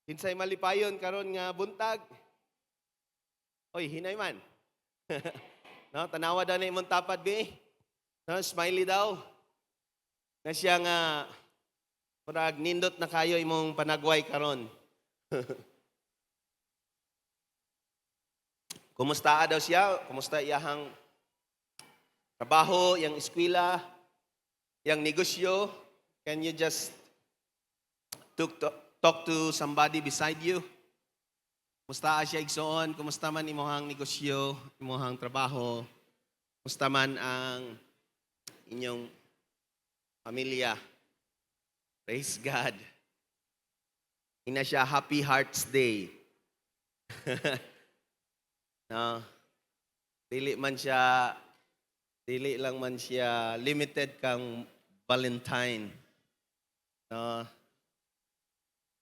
Kinsay malipayon karon nga buntag. Oy, hinay man. No, tanawa daw na imong tapad bi. No, smiley daw. Na siya nga murag nindot na kayo imong panagway karon. Kumusta daw siya? Kumusta iyahang trabaho, yang eskwela, yang negosyo? Can you just talk to somebody beside you? Kumusta siya igsoon? Kumusta man imuhang negosyo, imuhang trabaho? Kumusta man ang inyong pamilya? Praise God. Ina siya Happy Hearts Day. No. Dili lang man siya limited kang Valentine. No.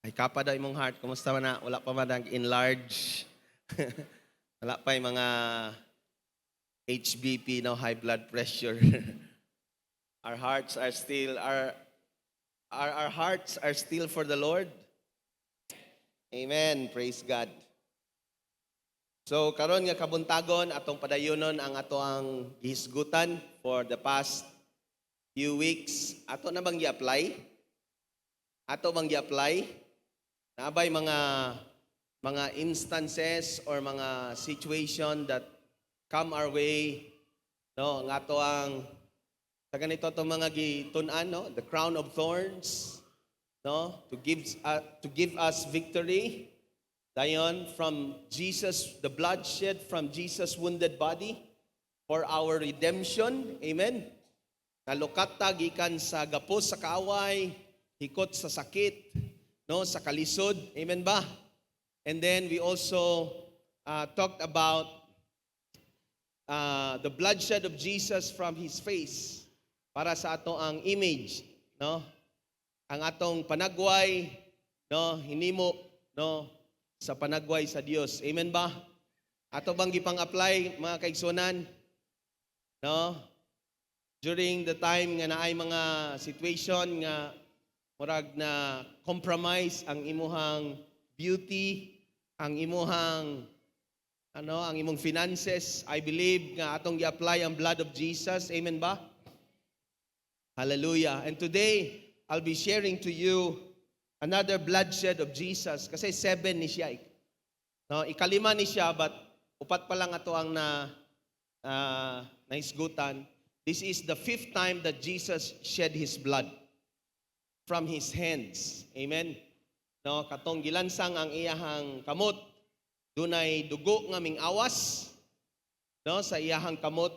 Ay kapa daw imong heart, kumusta man na? Wala pa man nag-enlarge. Wala pa yung mga HBP, no, high blood pressure. Our hearts are still our hearts are still for the Lord. Amen. Praise God. So karon nga kabuntagon atong padayonon ang ato ang gihisgutan for the past few weeks. Ato na bang gi-apply? Ato bang gi-apply? Naabay mga instances or mga situation that come our way, no, nga ato ang sa ganito to mga gitun-an, no, the crown of thorns, no, to give us victory. Dayon from Jesus, the bloodshed from Jesus' wounded body for our redemption. Amen. Nalukat ta gikan sa gapos sa kaaway, hikot sa sakit, no, sa kalisod. Amen ba? And then we also talked about the bloodshed of Jesus from His face para sa ato ang image, no? Ang atong panagway, no, hinimo, no, sa panagway sa Dios. Amen ba? Ato bang gipang-apply mga kaigsunan? No? During the time nga naay mga situation nga murag na compromise ang imuhang beauty, ang imuhang ang imong finances, I believe nga atong gi-apply ang blood of Jesus. Amen ba? Hallelujah. And today, I'll be sharing to you another bloodshed of Jesus. Kasi 7 ni siya. No, ikalima ni siya, but upat pa lang ato ang naisgutan. This is the 5th time that Jesus shed His blood from His hands. Amen. No, katong gilansang ang iyahang kamot, dunay dugo nga ming awas, no, sa iyahang kamot.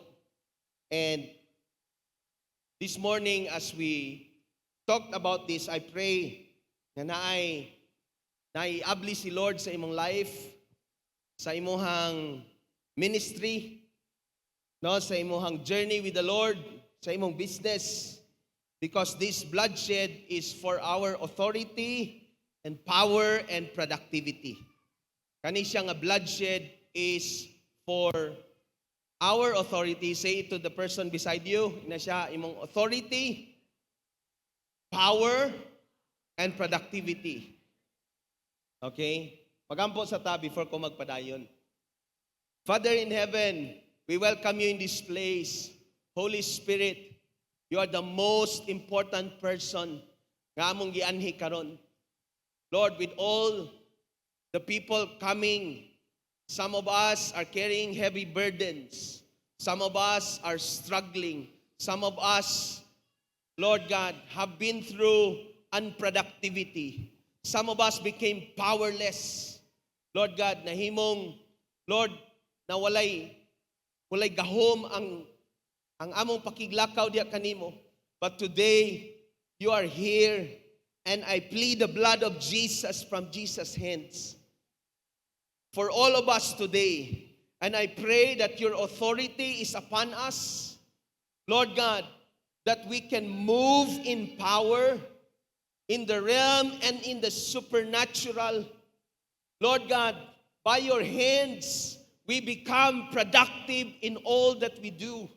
And this morning as we talked about this, I pray na naiabli si Lord sa imong life, sa imong ministry, no, sa imong journey with the Lord, sa imong business, because this bloodshed is for our authority and power and productivity. Kani siya nga bloodshed is for our authority. Say it to the person beside you, na siya imong authority, power, and productivity. Okay? Magampo sa ta before ko magpadayon. Father in heaven, we welcome you in this place. Holy Spirit, you are the most important person nga among gianhi karon. Lord, with all the people coming, some of us are carrying heavy burdens. Some of us are struggling. Some of us, Lord God, have been through unproductivity. Some of us became powerless. Lord God, nahimong, Lord, na walay gahom ang among pakiglakaw diya kanimo. But today, you are here, and I plead the blood of Jesus from Jesus' hands for all of us today. And I pray that your authority is upon us, Lord God, that we can move in power, in the realm and in the supernatural. Lord God, by your hands, we become productive in all that we do.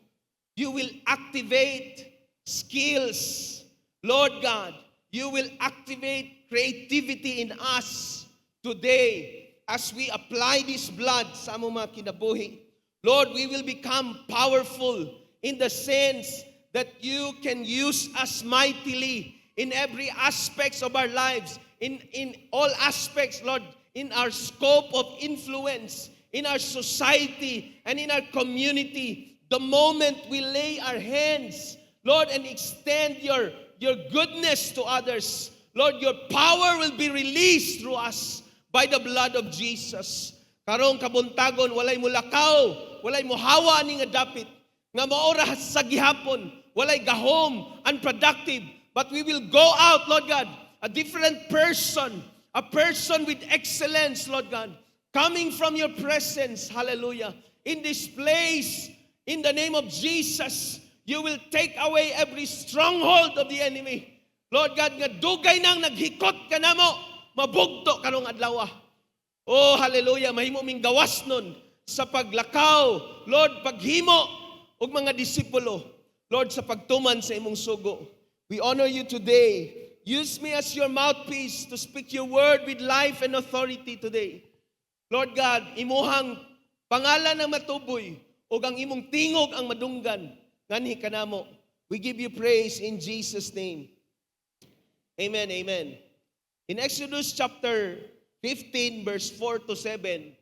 You will activate skills. Lord God, you will activate creativity in us. today, as we apply this blood sa among mga kinabuhi, Lord, we will become powerful in the sense that you can use us mightily in every aspects of our lives, in all aspects, Lord, in our scope of influence, in our society, and in our community. The moment we lay our hands, Lord, and extend your goodness to others, Lord, your power will be released through us by the blood of Jesus. Karong kabuntagon, walay mulakaw, walay muhawa ni nga dapit, nga maoras sa gihapon, walay gahom, unproductive, but we will go out, Lord God, a different person, a person with excellence, Lord God, coming from your presence, hallelujah. In this place, in the name of Jesus, you will take away every stronghold of the enemy. Lord God, nga dugay nang naghikot ka na mo, mabugto karong adlaw. Oh, hallelujah, mahimo ming gawas nun sa paglakaw, Lord, paghimo og mga disipulo, Lord, sa pagtuman sa imong sugo. We honor you today. Use me as your mouthpiece to speak your word with life and authority today. Lord God, imuhang pangalan ang matuboy ug ang imong tingog ang madunggan nganhi kanamo. We give you praise in Jesus' name. Amen, amen. In Exodus chapter 15 verse 4 to 7,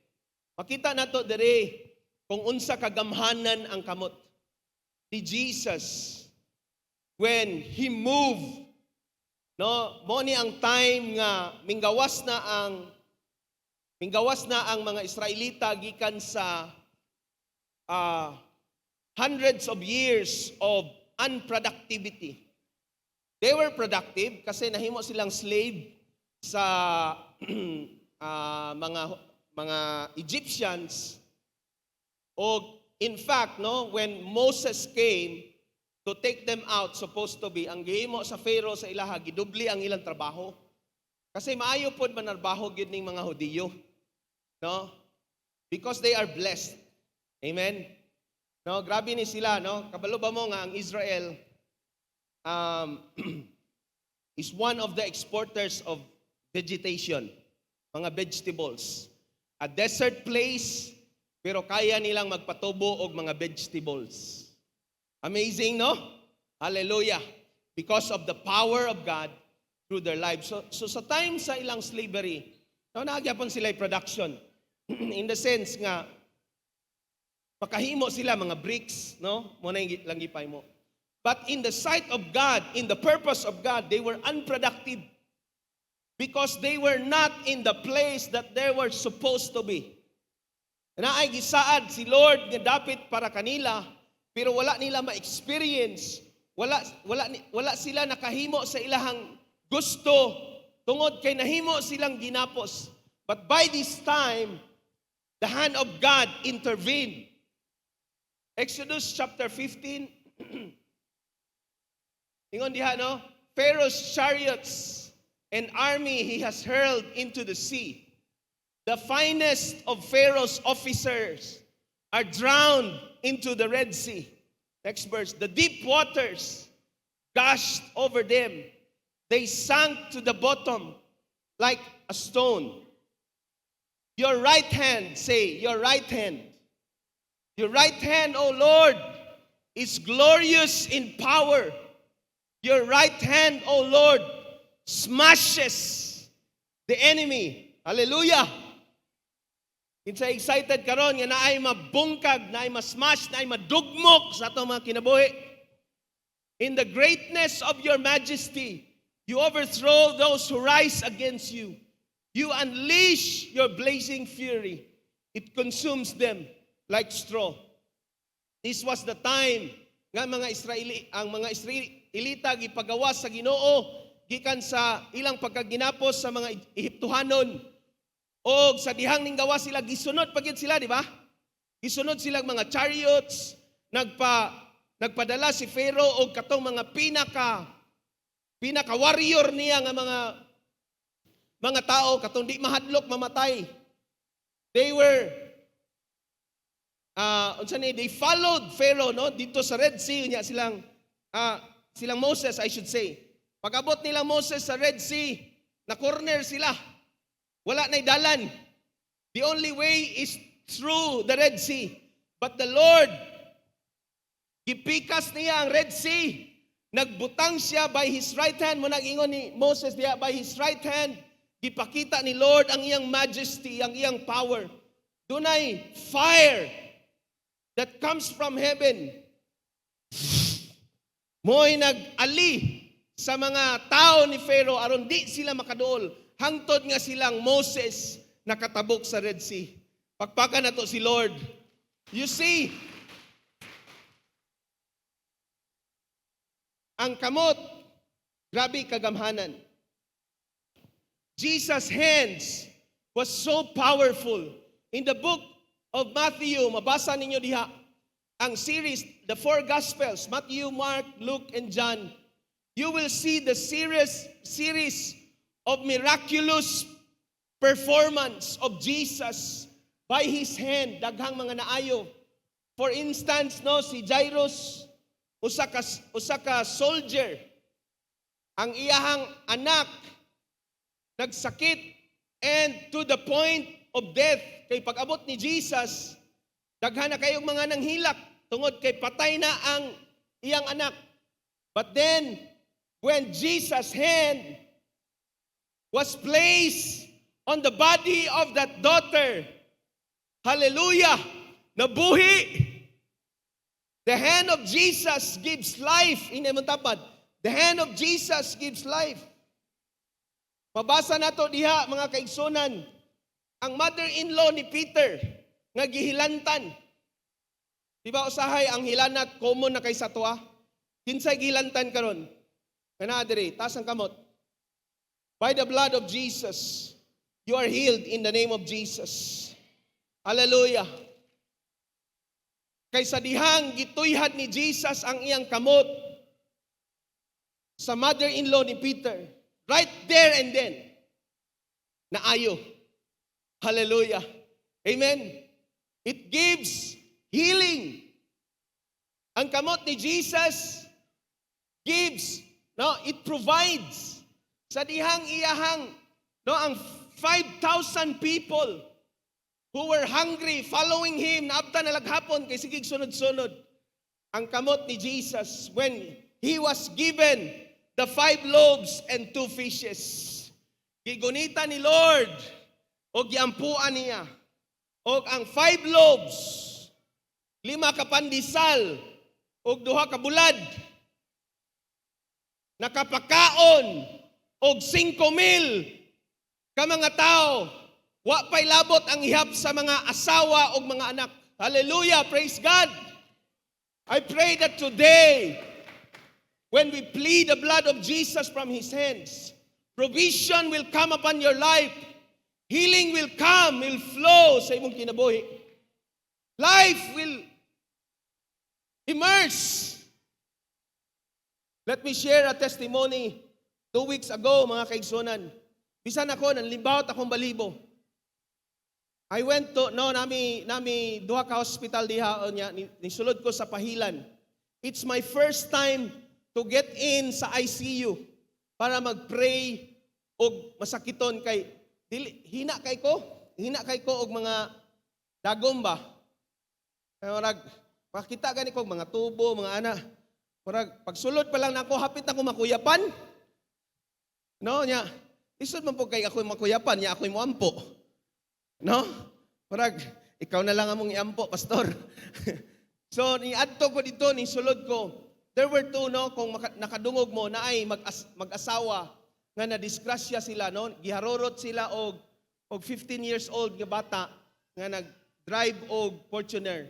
makita nato dere kung unsa kagamhanan ang kamot ni Jesus when he moved. No, mo ni ang time nga minggawas na ang mga Israelita gikan sa hundreds of years of unproductivity. They were productive kasi nahimo silang slave sa mga Egyptians. O in fact, no, when Moses came to take them out, supposed to be, ang gihimo sa Pharaoh sa ilaha, gidubli ang ilang trabaho. Kasi maayo pod manarbaho gyud ning mga Hudiyo. No? Because they are blessed. Amen. No, grabe ni sila, no? Kabalo ba mo nga ang Israel is one of the exporters of vegetation, mga vegetables. A desert place, pero kaya nilang magpatubo og mga vegetables. Amazing, no? Hallelujah. Because of the power of God through their lives. So sa time sa ilang slavery, nagyapon sila production. In the sense nga, makahimo sila mga bricks, no? Muna yung langgipay mo. But in the sight of God, in the purpose of God, they were unproductive. Because they were not in the place that they were supposed to be. Naay gisaad si Lord nga dapit para kanila, pero wala nila ma-experience, wala sila nakahimo sa ilahang gusto, tungod kay nahimo silang ginapos. But by this time, the hand of God intervened. Exodus chapter 15, ingon diha, no? Pharaoh's chariots and army he has hurled into the sea. The finest of Pharaoh's officers are drowned into the Red Sea. Next verse. The deep waters gushed over them. They sank to the bottom like a stone. Your right hand, say, your right hand. Your right hand, O Lord, is glorious in power. Your right hand, O Lord, smashes the enemy. Hallelujah. Kinsa excited karon nga naay mabungkag, naay masmash, naay madugmok sa atong mga kinabuhi. In the greatness of your majesty, you overthrow those who rise against you. You unleash your blazing fury. It consumes them like straw. This was the time nga ang mga Israelita gipagawas sa Ginoo gikan sa ilang pagkaginapos sa mga Ehiptohanon. O sa dihang ning gawa sila, gisunod pagid sila, di ba? Gisunod sila mga chariots, nagpadala si Pharaoh og katong mga pinaka warrior niya nga mga tao katong di mahadlok mamatay. They were they followed Pharaoh, no, dito sa Red Sea niya silang Moses, I should say. Pag-abot nilang Moses sa Red Sea, na corner sila. Wala na'y dalan. The only way is through the Red Sea. But the Lord, gipikas niya ang Red Sea. Nagbutang siya by His right hand. Muna ingon ni Moses diya, by His right hand, gipakita ni Lord ang iyang majesty, ang iyang power. Dunay fire that comes from heaven. Mo'y nag-ali sa mga tao ni Pharaoh aron di sila makaduol. Hangtod nga silang Moses nakatabok sa Red Sea. Pakpakan nato si Lord. You see, ang kamot, grabe kagamhanan. Jesus' hands was so powerful. In the book of Matthew, mabasa ninyo diha, ang series, the four Gospels, Matthew, Mark, Luke, and John, you will see the series of miraculous performance of Jesus by His hand, daghang mga naayo. For instance, no, si Jairus, usa ka soldier, ang iyahang anak nagsakit and to the point of death. Kay pag-abot ni Jesus, daghan na kayong mga nanghilak tungod kay patay na ang iyang anak. But then, when Jesus' hand was placed on the body of that daughter, hallelujah, nabuhi. The hand of Jesus gives life. Inemutapad. The hand of Jesus gives life. Mabasa nato diha mga kaigsunan, ang mother-in-law ni Peter nga gihilantan. Di ba usahay ang hilanat common na kay sa tuwa? Kinsay gihilantan karon? Kana diri, taas ang kamot. By the blood of Jesus, you are healed in the name of Jesus. Hallelujah. Kay sa dihang gituyhad ni Jesus ang iyang kamot sa mother-in-law ni Peter. Right there and then, naayo. Hallelujah. Amen. It gives healing. Ang kamot ni Jesus gives, no, it provides. Sa dihang iyahang, no, ang 5,000 people who were hungry, following Him, naabta na laghapon, kay sigig sunod-sunod. Ang kamot ni Jesus, when He was given the 5 loaves and 2 fishes. Gigunita ni Lord, o giampuan niya, o ang 5 loaves, 5 ka pandisal, o 2 ka bulad, nakapakaon, o 5,000 ka mga tao. Wa pa'y labot ang ihap sa mga asawa o mga anak. Hallelujah! Praise God! I pray that today, when we plead the blood of Jesus from His hands, provision will come upon your life. Healing will come, will flow sa imong kinabuhi. Life will emerge. Let me share a testimony. 2 weeks ago, mga kaigsunan, bisan ako, nanlimbawat akong balibo. I went to, no, nami duha ka hospital diha, niya, nisulod ko sa Pahilan. It's my first time to get in sa ICU para mag-pray og masakiton kay hina kay ko og mga dagom ba. Murag makita gani ko mga tubo, mga ana. Murag pagsulod pa lang nako hapit na ko makuyapan. No, nya. Isod man po kay ako makuyapan, nya ako mo ampo. No? Murag ikaw na lang among iampo, pastor. So niadto ko dito, ni sulod ko. There were 2, no, kung nakadungog mo na ay mag-asawa nga na-disgrasya sila, no, giharorot sila og 15 years old nga bata nga nag-drive og Fortuner.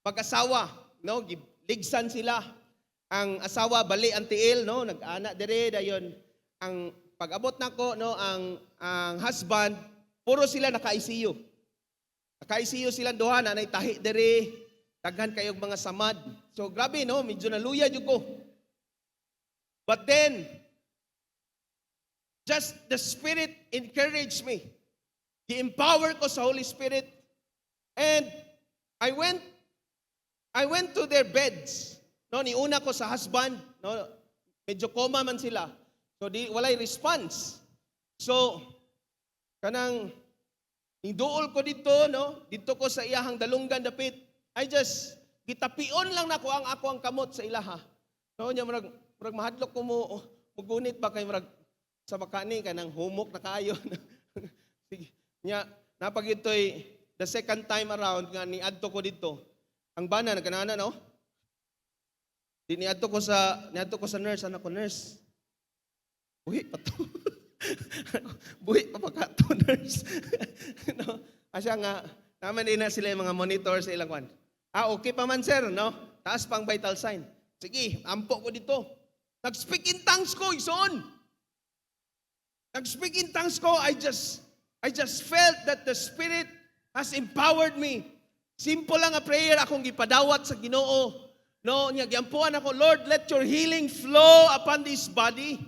Pag-asawa, no, ligsan sila. Ang asawa bali ang tiil, no, nag-ana dire dayon. Ang pag-abot nako, no, ang husband puro sila naka-ICU. Naka-ICU silang duha na nay tahi dire, daghan kayog mga samad. So grabe, no, medyo naluya jud ko. But then just the Spirit encouraged me. Gi-empower ko sa Holy Spirit. And I went to their beds. No, niuna ko sa husband, no, medyo coma man sila. So walay response. So kanang niduol ko dito, no? Dito ko sa iyahang dalunggan dapit. I just gitapion lang nako ang ako ang kamot sa ilaha. No, nya murag mahadlok ko mo mugunit ba kay murag sa makani kanang humok na kayo. Sige. Nya napag ito'y the second time around nga niadto ko dito. Ang bana nagkanana no? Niadto ko sa nurse, anak ko nurse. Buhi pa to. Buhi pa ka to nurse. No? Asya nga naman din na sila yung mga monitor sa ilang kwan. Okay pa man sir, no? Taas pang vital sign. Sige, ampo ko dito. Nag-speak in tongues ko, ison. Nag-speak in tongues ko, I just felt that the Spirit has empowered me. Simple lang a prayer akong gipadawat sa Ginoo. No, nya giampuan ako, Lord, let your healing flow upon this body.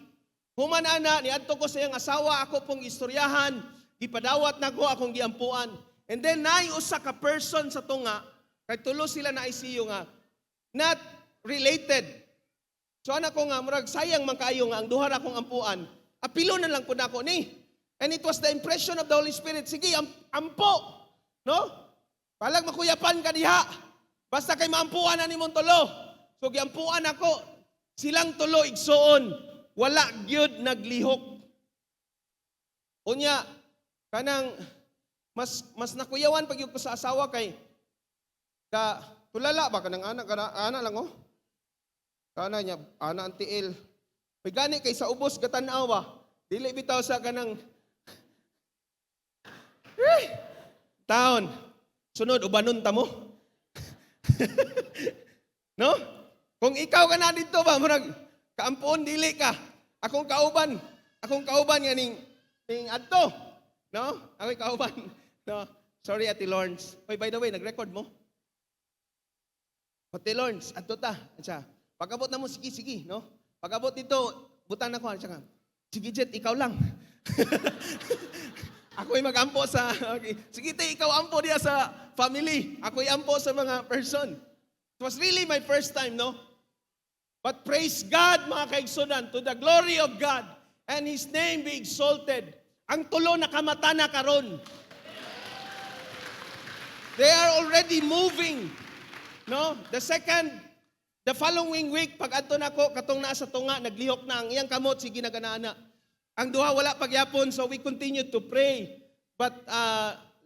Human ana, niadto ko sa iyang asawa, ako pong istoryahan, gipadawat nako akong giampuan. And then naay usa ka person sa tunga, kay tulo sila na ICU nga, not related. So ana ko nga, murag sayang man kaayo nga ang duha ra kong ampuan. Apilo na lang pud ako ni. And it was the impression of the Holy Spirit. Sige, ampo. No? Palag makuyapan ka diha. Basta kay maampuan na nimong tulo. So giampuan ako. Silang tulo igsoon. Wala gyud naglihok. Unya, kanang mas nakuyawan pag ko sa asawa kay tulala ba kanang ana lang oh. Kana niya ana ang tiil. May gani kay sa ubos gatanaw ba. Dili bitaw sa kanang taon. Sunod ubanon ta mo. No? Kung ikaw ka na dito ba, murag kaampuon dili ka. Akong kauban nga ning adto. No? Ako'y kauban. No. Sorry Ate Lawrence. Oy, by the way, nag-record mo? Ate Lawrence, adto ta. Atsa. Pagabot na mo sige, no? Pagabot dito, butan na ko atsa. Sige Jet, ikaw lang. Ako'y mag-ampo sa okay. Sige te, ikaw ampo diya sa family. Ako'y ampo sa mga person. It was really my first time, no? But praise God, mga kaigsunan, to the glory of God, and His name be exalted. Ang tulo nakamata na karon. They are already moving. No? The following week, pag adto nako katong naa sa tunga, naglihok na ang iyang kamot, sige na ganana. Ang duha wala pagyapon, so we continue to pray. But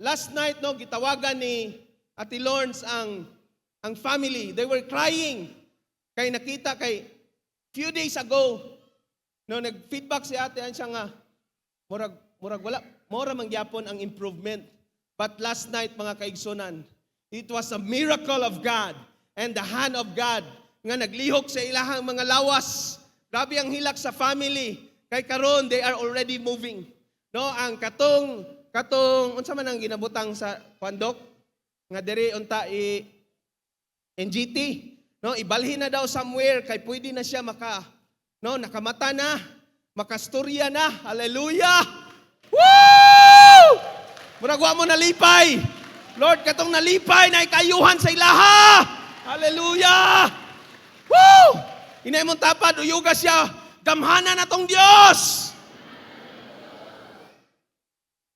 last night, no, gitawagan ni Ate Lawrence ang family. They were crying. Kay nakita kay few days ago, no, nag-feedback si ate siya nga, murag wala, mora mangyapon ang improvement. But last night, mga kaigsunan, it was a miracle of God and the hand of God nga naglihok sa ilahang mga lawas. Grabe ang hilak sa family. Kay karon they are already moving. No, ang katong unsa man ang ginabutang sa kwandok nga diri unta NGT, no, ibalhin na daw somewhere kay pwede na siya nakamata na, makastorya na. Hallelujah! Woo! Murag wa mo nalipay. Lord, katong nalipay na ikayuhan sa ilaha. Hallelujah! Woo! Inay mong tapad uyuga siya. Gamhanan na tong Diyos.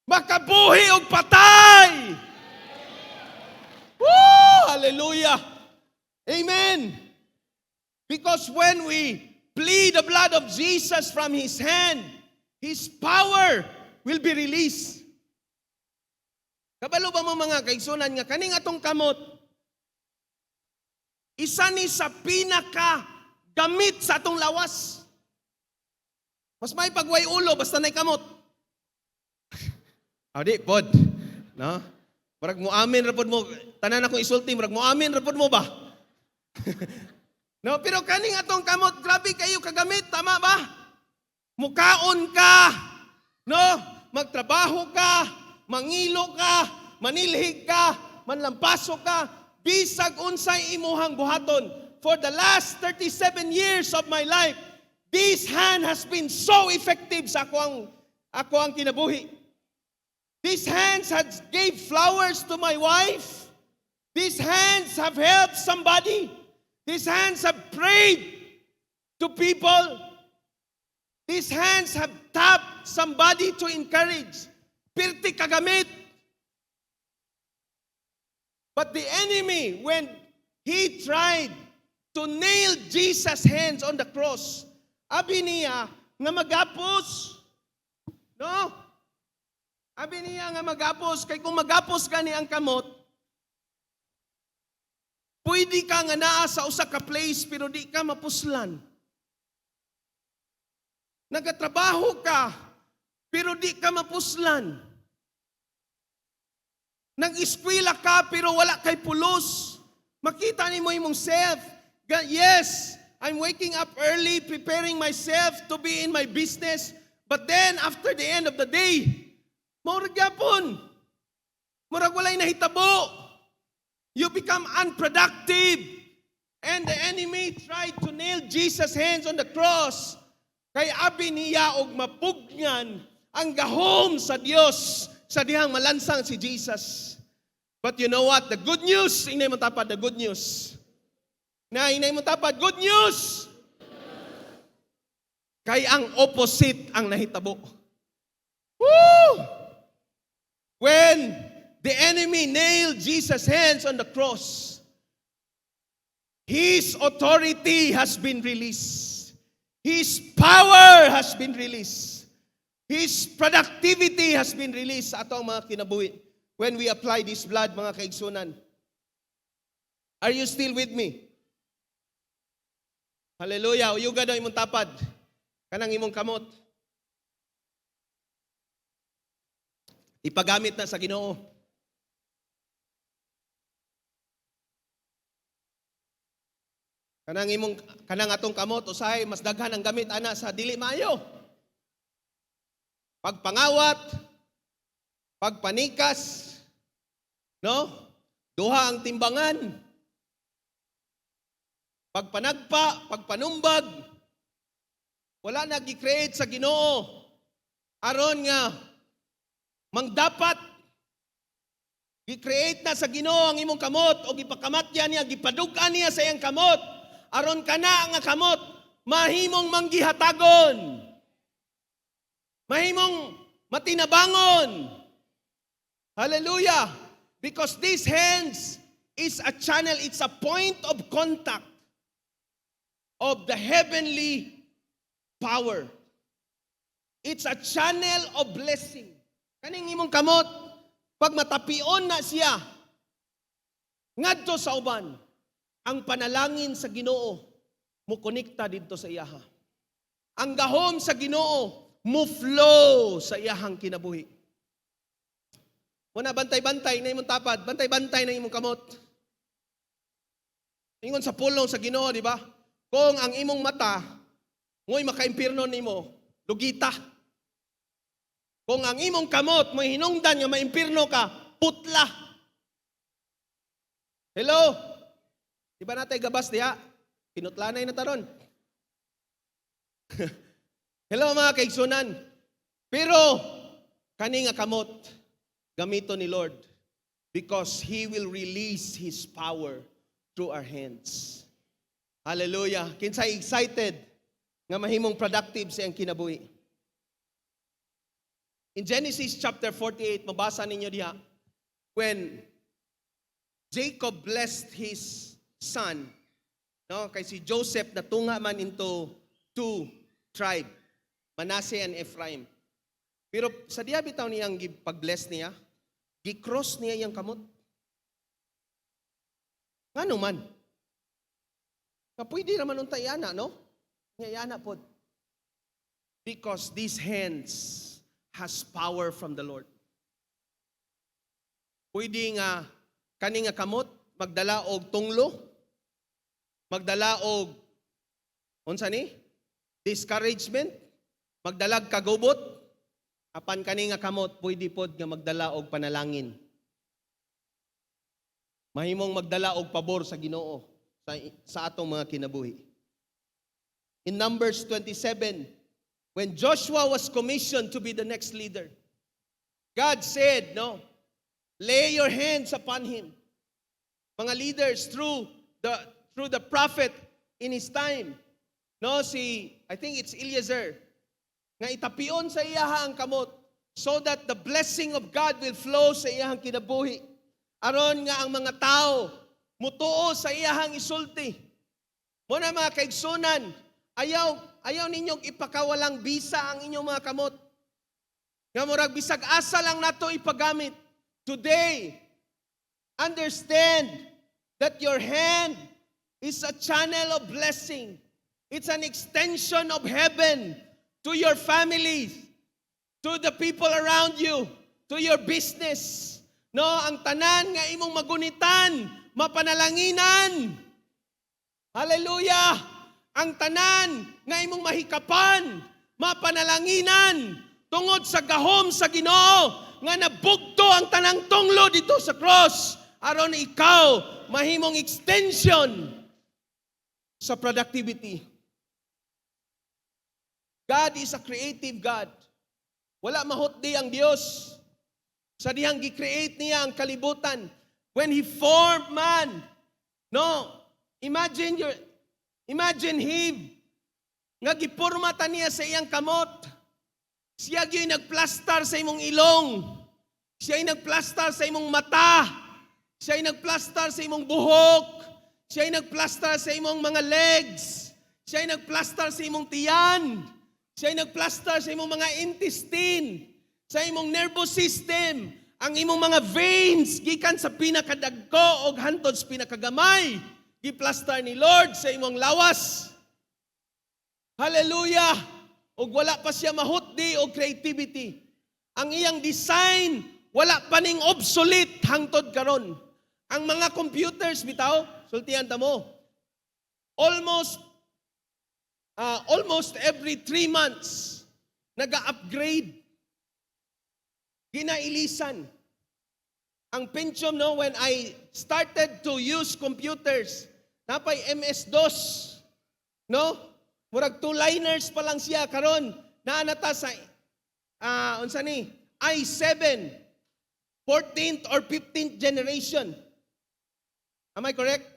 Makabuhi og patay. Woo! Hallelujah. Amen. Because when we plead the blood of Jesus from His hand, His power will be released. Kabalo ba mo mga kaigsunan nga kaning atong kamot, isa ni sa pinaka gamit sa atong lawas. Mas may pagway ulo, basta na'y kamot. Di, pod. No? Marag mo amin, rapod mo. Tanan akong isulti, marag mo amin, rapod mo ba? No, pero kaning atong kamot, grabe kayo kagamit, tama ba? Mukaon ka, no? Magtrabaho ka, mangilo ka, manilhig ka, manlampaso ka, bisag unsay imuhang buhaton. For the last 37 years of my life, this hand has been so effective sa ako ang kinabuhi. These hands has gave flowers to my wife. These hands have helped somebody. These hands have prayed to people. These hands have tapped somebody to encourage. Pirti kagamit. But the enemy, when he tried to nail Jesus' hands on the cross, abi niya nga magapos. No? Abi niya nga magapos. Kay kung magapos ka ni ang kamot, pwede ka nga naa sa usa ka place pero di ka mapuslan. Nagatrabaho ka pero di ka mapuslan. Nag-eskwela ka pero wala kay pulos. Makita ni mo imong self. Yes, I'm waking up early, preparing myself to be in my business. But then, after the end of the day, murag yapon. Murag walay nahitabo. You become unproductive. And the enemy tried to nail Jesus' hands on the cross. Kay abi niya og mapugnan ang gahom sa Dios sa dihang malansang si Jesus. But you know what? The good news, inay mo tapad, the good news. Inay mo tapad, good news! Kay ang opposite ang nahitabo. Woo! When the enemy nailed Jesus' hands on the cross, His authority has been released. His power has been released. His productivity has been released sa atong mga kinabuhi when we apply this blood, mga kaigsunan. Are you still with me? Hallelujah. Uyuga daw imong tapad. Kanang imong kamot. Ipagamit na sa Ginoo. Kanang atong kamot usahay mas daghan ang gamit ana sa dili maayo. Pagpangawat, pagpanikas, no? Duha ang timbangan. Pagpanagpa, pagpanumbag. Wala na gi-create sa Ginoo aron nga mangdapat gi-create na sa Ginoo ang imong kamot o gipakamatyan niya, gipadug-an niya sa iyang kamot aron kana nga kamot mahimong manggihatagon. Mahimong matinabangon. Hallelujah. Because these hands is a channel, it's a point of contact of the heavenly power. It's a channel of blessing. Kaning imong kamot, pag matapion na siya, ngadto sa uban, ang panalangin sa Ginoo, mukonekta dito sa iyaha. Ang gahom sa Ginoo, mo-flow sa iyahang kinabuhi. Muna bantay-bantay na imong tapad, bantay-bantay na imong kamot. Ingon sa pulong sa Ginoo, di ba? Kung ang imong mata, ngoy makaimpirno nimo, lugita. Kung ang imong kamot, mo hinungdan nga maimpirno ka, putla. Hello? Di ba natay gabas diha? Pinutlanay na taron. Hello mga kaigsunan. Pero kani nga kamot gamito ni Lord because He will release His power through our hands. Hallelujah. Kinsay excited nga mahimong productive siyang kinabuhi. In Genesis chapter 48, mabasa ninyo diha, when Jacob blessed his son, no, kay si Joseph natunga man into two tribes, Manasseh and Ephraim. Pero sa diya bitaw niyang pag-bless niya, gi-cross niya yung kamot. Ngano man? Pwede naman untay yana, no? Yana po. Because these hands has power from the Lord. Pwede nga kani nga kamot magdala og tunglo, magdala og unsa ni? Discouragement, magdalag kagubot, apan kani nga kamot pwede pod nga magdala og panalangin. Mahimong magdala og pabor sa Ginoo sa atong mga kinabuhi. In Numbers 27, when Joshua was commissioned to be the next leader, God said, no, lay your hands upon him. Mga leaders through the prophet in his time. No, I think it's Eliezer, nga itapion sa iyaha ang kamot. so that the blessing of God will flow sa iyahang kinabuhi. Aron nga ang mga tao mutuo sa iyahang isulti. Muna mga kaigsunan, ayaw ninyong ipakawalang bisa ang inyong mga kamot. Nga murag bisag asa lang nato ipagamit. Today, understand that your hand is a channel of blessing. It's an extension of heaven to your families, to the people around you, to your business. No, ang tanan nga imong magunitan, mapanalanginan. Hallelujah! Ang tanan nga imong mahikapan, mapanalanginan, tungod sa gahom sa Ginoo nga nabugto ang tanang tunglo dito sa cross aron ikaw mahimong extension sa productivity. God is a creative God. Wala mahotdi ang Dios. Sa dihang gi-create niya ang kalibutan. When He formed man, no, imagine him, nga gipurmata niya sa iyang kamot. Siya yung nagplastar sa imong ilong. Siya yung nagplastar sa imong mata. Siya yung nagplastar sa imong buhok. Siya yung nagplastar sa imong mga legs. Siya yung nagplastar sa imong tiyan. Siya yung nagplastar sa imong mga intestine. Sa imong nervous system. Ang imong mga veins, gikan sa pinakadagko o hantod sa pinakagamay. Giplastar ni Lord sa imong lawas. Hallelujah! O wala pa siya mahutdi o creativity. Ang iyang design, wala pa ning obsolete hangtod karon. Ang mga computers, bitaw, sultihan ta mo, almost every 3 months, nag-upgrade. Ginailisan. Ang Pentium, no, when I started to use computers, napay MS-DOS, no? Murag 2-liners pa lang siya karon. Naanata sa unsa ni? i7 14th or 15th generation. Am I correct?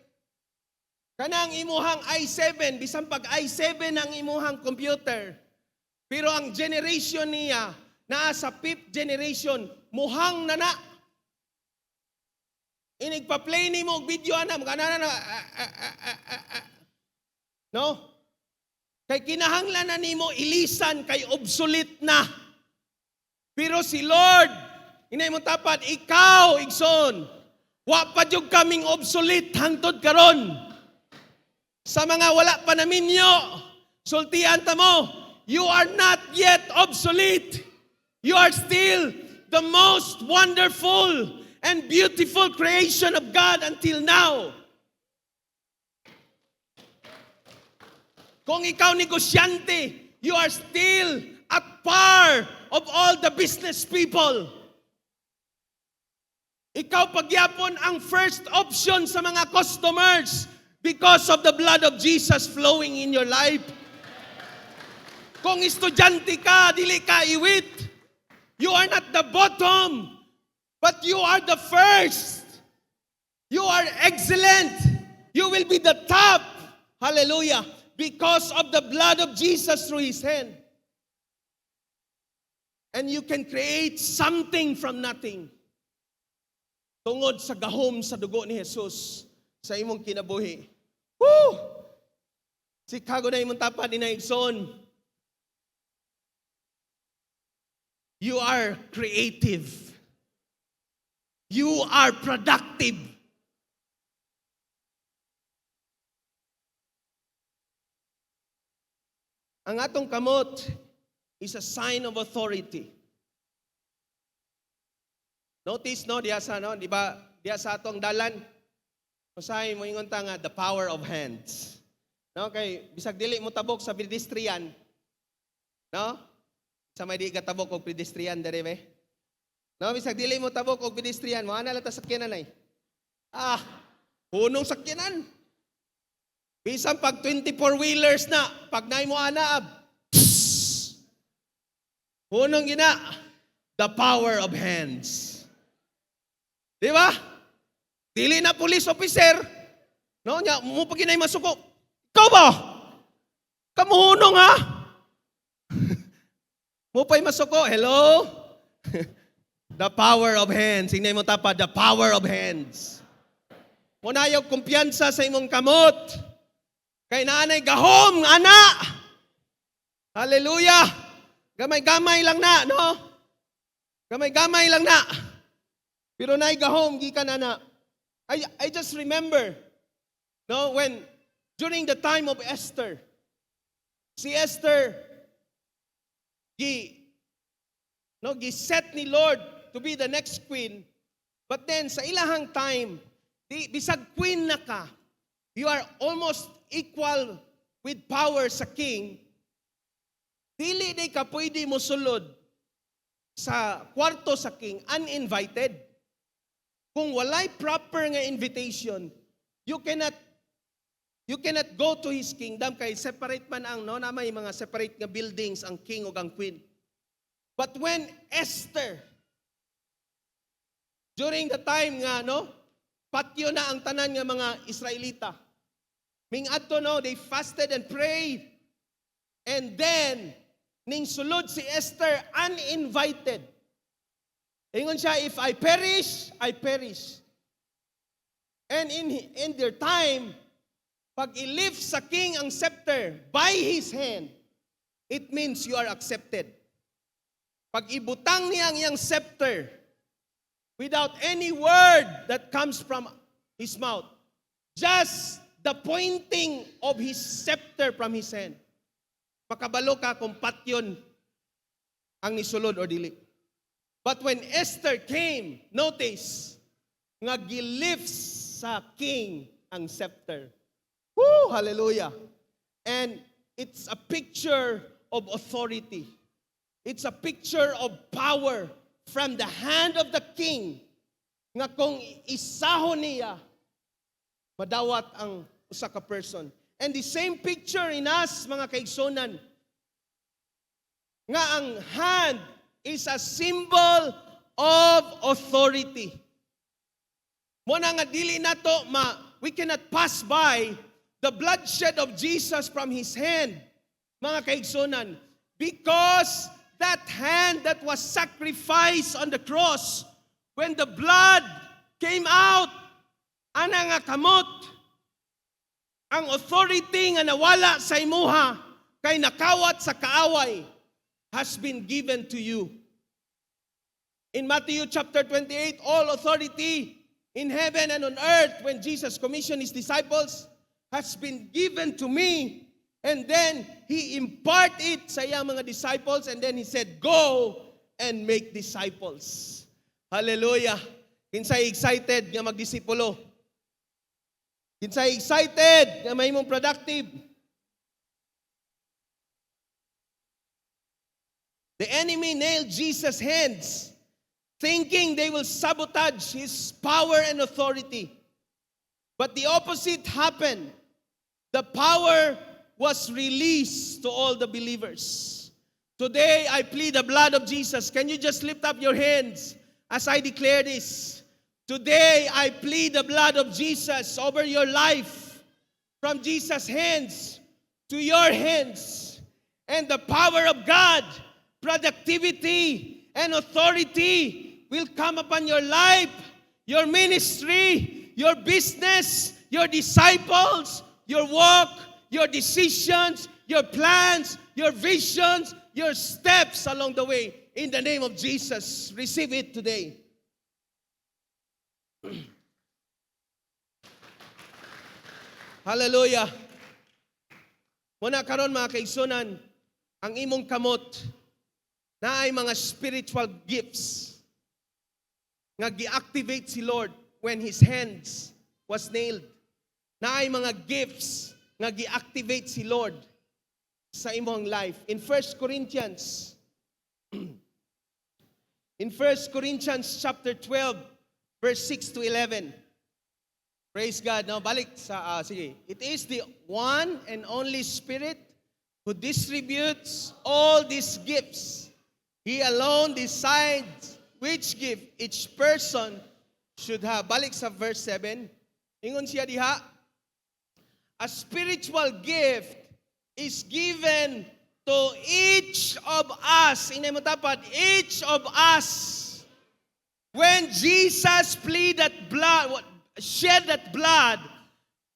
Kanang imuhang i7, bisan pag i7 ang imuhang computer. Pero ang generation niya naa sa 5th generation, muhang na. Inigpa-play ni mo og video ana, no? Kay kinahanglan na nimo ilisan kay obsolete na. Pero si Lord, inay mo tapat, ikaw, igsoon, wa pa jud kaming obsolete hangtod karon. Sa mga wala pa naminyo, sultian ta mo, you are not yet obsolete. You are still the most wonderful and beautiful creation of God until now. Kung ikaw negosyante, you are still at par of all the business people. Ikaw pagyapon ang first option sa mga customers because of the blood of Jesus flowing in your life. Kung estudyante ka, dili ka iwit. You are not the bottom, but you are the first. You are excellent. You will be the top. Hallelujah. Because of the blood of Jesus through His hand. And you can create something from nothing. Tungod sa gahom sa dugo ni Jesus sa imong kinabuhi. Woo! Si kago na imong tapad ni Naigson. You are creative. You are productive. Ang atong kamot is a sign of authority. Notice, no, diya sa, no, di ba, diya sa atong dalan, usahay mo ingon ta nga, the power of hands. No, kay, bisag dili mo tabok sa pedestrian, no? Sa may di katabok og pedestrian, dere be? No, bisag dili mo tabok og pedestrian, mo ana lang ta sakyanan ay. Punong sakyanan. Bisan pag 24-wheelers na, pag naay mo ana, punong gina, the power of hands. Di ba? Dili na police officer. No, nya mo pag ginay masuko. Ikaw ba? Kamuhunong ha? Mo pa'y masuko. Hello? The power of hands. Hinay mo tapa, the power of hands. Munayaw kumpiyansa sa imong kamot. Kay naanay gahom, ana. Hallelujah. Gamay-gamay lang na, no? Gamay-gamay lang na. Pero naay gahom, gikan ana. I just remember, no, when, during the time of Esther, si Esther, giset ni Lord to be the next queen. But then, sa ilahang time, bisag queen na ka, you are almost equal with power sa king, dili day ka pwede mo sulod sa kwarto sa king uninvited. Kung walay proper nga invitation, you cannot go to his kingdom kay separate man ang no na may mga separate nga buildings ang king ug ang queen. But when Esther, during the time nga no, patyo na ang tanan nga mga Israelita. Ming adto no, they fasted and prayed. And then ning sulod si Esther uninvited. Ingon siya, if I perish, I perish. And in their time, pag i-lift sa king ang scepter by his hand, it means you are accepted. Pag ibutang niya ang iyang scepter without any word that comes from his mouth, just the pointing of his scepter from his hand, makabalo ka kung patyon ang nisulod o dili. But when Esther came, notice, nga gilifts sa king ang scepter. Woo! Hallelujah! And it's a picture of authority. It's a picture of power from the hand of the king nga kung isahon niya, madawat ang usa ka person. And the same picture in us, mga kaigsonan, nga ang hand is a symbol of authority. Muna nga dili nato we cannot pass by the bloodshed of Jesus from his hand, mga kaigsonan, because that hand that was sacrificed on the cross, when the blood came out, ana nga kamot, ang authority nga nawala sa imuha, kay nakawat sa kaaway, has been given to you. In Matthew chapter 28, all authority in heaven and on earth, when Jesus commissioned his disciples, has been given to me. And then, he imparted it sa iyang mga disciples, and then he said, go and make disciples. Hallelujah. Kinsay excited nga magdisipulo? Kinsay excited nga mahimong productive? The enemy nailed Jesus' hands, thinking they will sabotage his power and authority. But the opposite happened. The power was released to all the believers. Today, I plead the blood of Jesus. Can you just lift up your hands as I declare this? Today, I plead the blood of Jesus over your life, from Jesus' hands to your hands. And the power of God, productivity, and authority will come upon your life, your ministry, your business, your disciples, your walk, your decisions, your plans, your visions, your steps along the way. In the name of Jesus, receive it today. Hallelujah. Muna karon mga kaigsunan, ang imong kamot na ay mga spiritual gifts nga gi-activate si Lord when His hands was nailed. Na ay mga gifts nga gi-activate si Lord sa imong life. In 1 Corinthians, chapter 12, verse 6 to 11. Praise God. Now, balik sa, sige. It is the one and only Spirit who distributes all these gifts. He alone decides which gift each person should have. Balik sa verse 7. Ingon siya diha, a spiritual gift is given to each of us. Inay mo tapat, each of us. When Jesus shed that blood,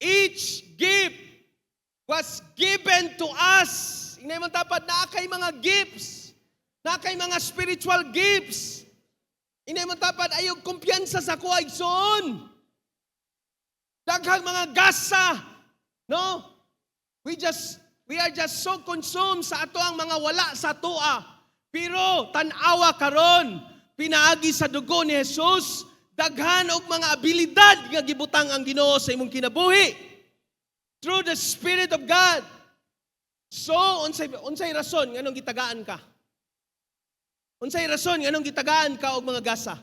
each gift was given to us. Inay mo tapat, na kay mga gifts, na kay mga spiritual gifts. Inay mo tapat, ayog kumpiyansa sa kuha igsoon. Daghang mga gasa, no? We are just so consumed sa ato ang mga wala sa tua. Pero tanawa karon, pinaagi sa dugo ni Jesus, daghan og mga abilidad nga gibutang ang Ginoo sa imong kinabuhi through the Spirit of God. So, unsay rason nganong gitagaan ka? Unsay rason nganong gitagaan ka og mga gasa?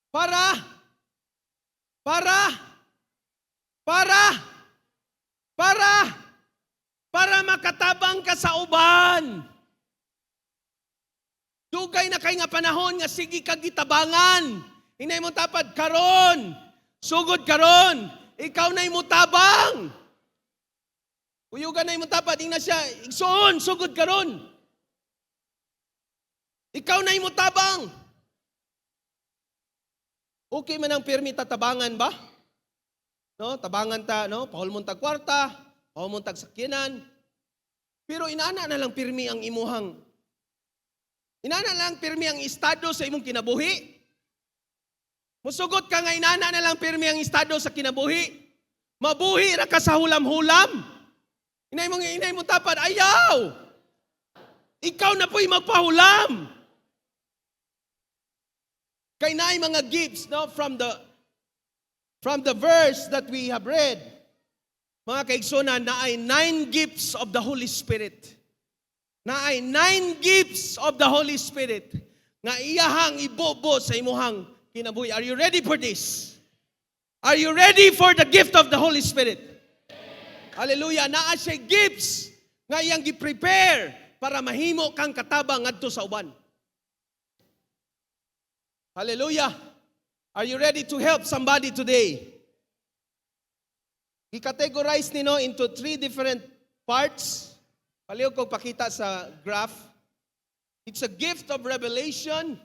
Para makatabang ka sa uban. Dugay na kay nga panahon nga sige ka gitabangan. Hinay mo tapad karon. Sugod karon. Ikaw na'y mutabang. Uyugan na'y mutapad. Ingna siya. Igsoon. Sugod karon. Ikaw na'y mutabang. Okay man ang pirmi tatabangan ba? No, tabangan ta, no? Pahol mo tag kwarta, pahol mo tag sakyanan. Pero inana na lang pirmi ang imuhang. Inana lang pirmi ang estado sa imong kinabuhi. Musugot ka nga inana na lang pirmi ang estado sa kinabuhi. Mabuhi ra ka sa hulam-hulam. Inay mo tapad, ayaw. Ikaw na po'y magpahulam. Kay naay mga gifts, no, from the verse that we have read. Mga kaigsonan, naay 9 gifts of the Holy Spirit. Naay 9 gifts of the Holy Spirit nga iyahang ibobo sa imuhang kinabuhi. Are you ready for this? Are you ready for the gift of the Holy Spirit? Hallelujah. Naa siya gifts nga iyang gi-prepare para mahimo kang katabang ngadto sa uban. Hallelujah. Are you ready to help somebody today? I-categorize nino into 3 different parts. Palihog kong pakita sa graph. It's a gift of revelation.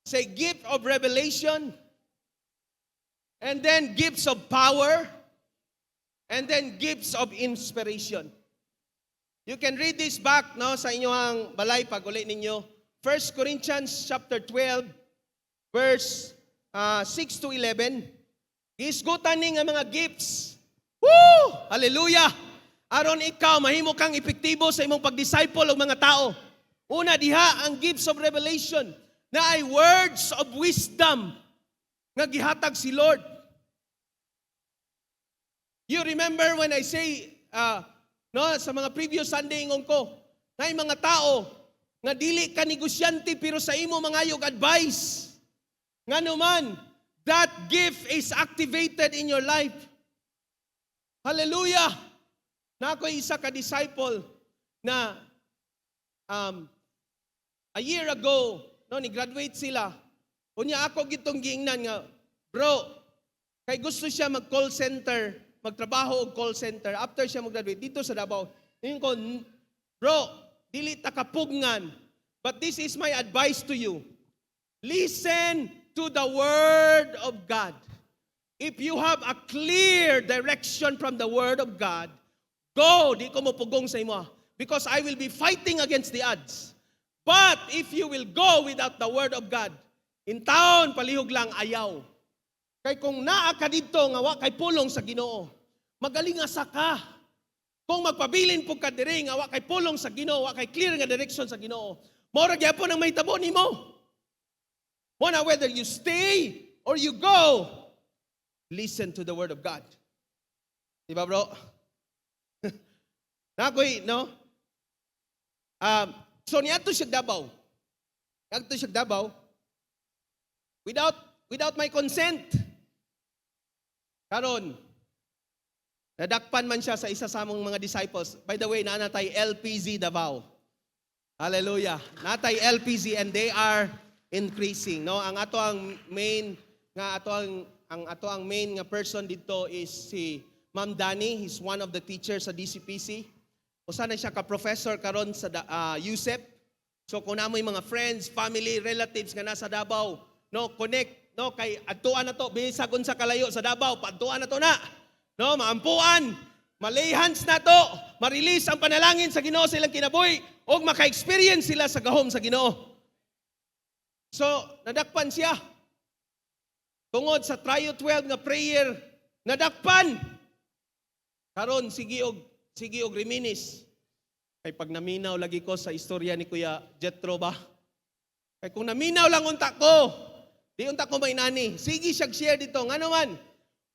It's a gift of revelation. And then gifts of power. And then gifts of inspiration. You can read this back, no, sa inyong balay pag uli ninyo. 1 Corinthians chapter 12, verse 6 to 11. Isgutan ni nga mga gifts. Woo! Hallelujah! Aron ikaw, mahimo kang epektibo sa imong pag-disciple og mga tao. Una diha, ang gifts of revelation na ay words of wisdom nga gihatag si Lord. You remember when I say, sa mga previous Sunday ingon ko, na yung mga tao nga dili ka negosyante pero sa imo mangayog advice. Nga naman, that gift is activated in your life. Hallelujah! Na ako'y isa ka disciple na a year ago, no, ni-graduate sila. Unya ako gitong giingnan nga, bro, kay gusto siya mag-call center, magtrabaho og call center after siya mag-graduate dito sa Davao. Ngayon ko, bro, dili ta kapugngan, but this is my advice to you. Listen to the Word of God. If you have a clear direction from the Word of God, go, di ko mo pugong sa imo. Because I will be fighting against the odds. But if you will go without the Word of God, in taon, palihog lang, ayaw. Kay kung naa ka dito, nga wa kay pulong sa Ginoo, magaling asa ka. Kung magpabilin po ka diri, nga wa kay pulong sa Ginoo, wa kay clear nga direction sa Ginoo, maura gyapon ang mahitabo nimo. Mo na whether you stay or you go, listen to the Word of God. Di ba, bro? Nakoy, no? So niadto siya Davao. Niadto siya Davao without my consent. Karon, nadakpan man siya sa isa sa among mga disciples. By the way, nanatay LPZ Davao. Hallelujah. Natay LPZ and they are increasing, no? Ang main nga person dito is si Ma'am Dani, he's one of the teachers sa DCPC. Usa na siya ka-professor karon sa USEP. So kung namoy mga friends, family, relatives nga nasa Davao, no, connect, no, kay adtuan na to, bisag unsa kalayo sa Davao, paadtuan na to na. No, maampuan, malihans na to, ma-release ang panalangin sa Ginoo sa ilang kinabuhi o maka-experience sila sa gahom sa Ginoo. So, nadakpan siya. Tungod sa Trio 12 nga prayer, nadakpan. Karon sige og reminis. Kay pag naminaw lagi ko sa istorya ni Kuya Jetro ba? Kay kung naminaw lang unta ko, di unta ko may nani. Sige siya share dito. Nga naman,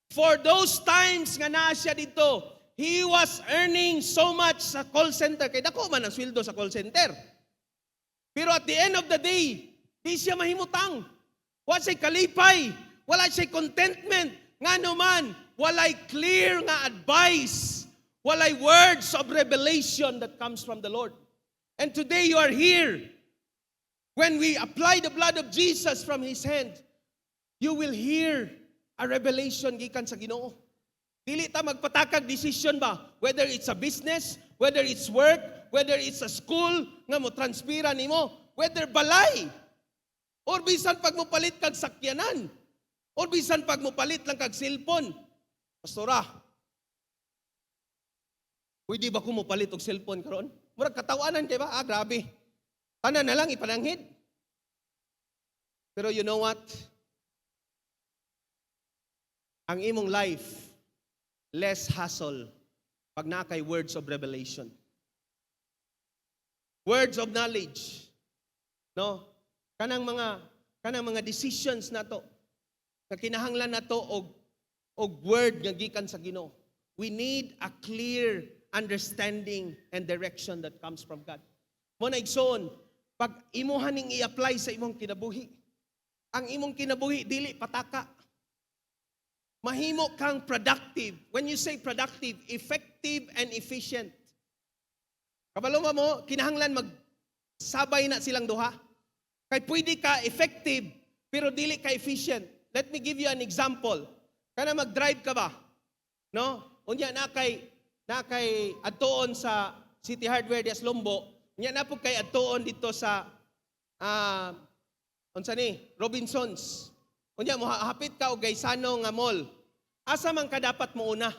for those times nga naa siya dito, he was earning so much sa call center. Kay dako man ang sweldo sa call center. Pero at the end of the day, di siya mahimutang. Wa siya kalipay. Wala siya contentment. Nga naman, walay clear nga advice. Walay words of revelation that comes from the Lord. And today you are here. When we apply the blood of Jesus from His hand, you will hear a revelation gikan sa Ginoo. Dili ta magpatakag decision ba? Whether it's a business, whether it's work, whether it's a school, nga mo transpira nimo, whether balay, or bisan pag mo palit kag sakyanan, or bisan pag mo palit lang kag cellphone. Pastora, pwede ba ko mo palit og cellphone karon? Murag katawanan kay ba? Grabe. Tanan na lang ipananghid. Pero you know what? Ang imong life, less hassle pag nakay words of revelation. Words of knowledge. No? Kanang mga decisions na to, na kinahanglan na to og word nga gikan sa Ginoo. We need a clear understanding and direction that comes from God. Mo na igsoon, pag imuhan ning i-apply sa imong kinabuhi, ang imong kinabuhi dili pataka. Mahimo kang productive. When you say productive, effective and efficient. Kabalo mo, kinahanglan magsabay na silang duha. Kay pwede ka effective, pero dili ka efficient. Let me give you an example. Kana mag-drive ka ba? No? Unya na kay adtoon sa City Hardware di Aslombo. Unya na po kay adtoon dito sa unsa ni? Robinsons. Unya mo hapit ka og Gaisano nga mall. Asa man ka dapat mo una?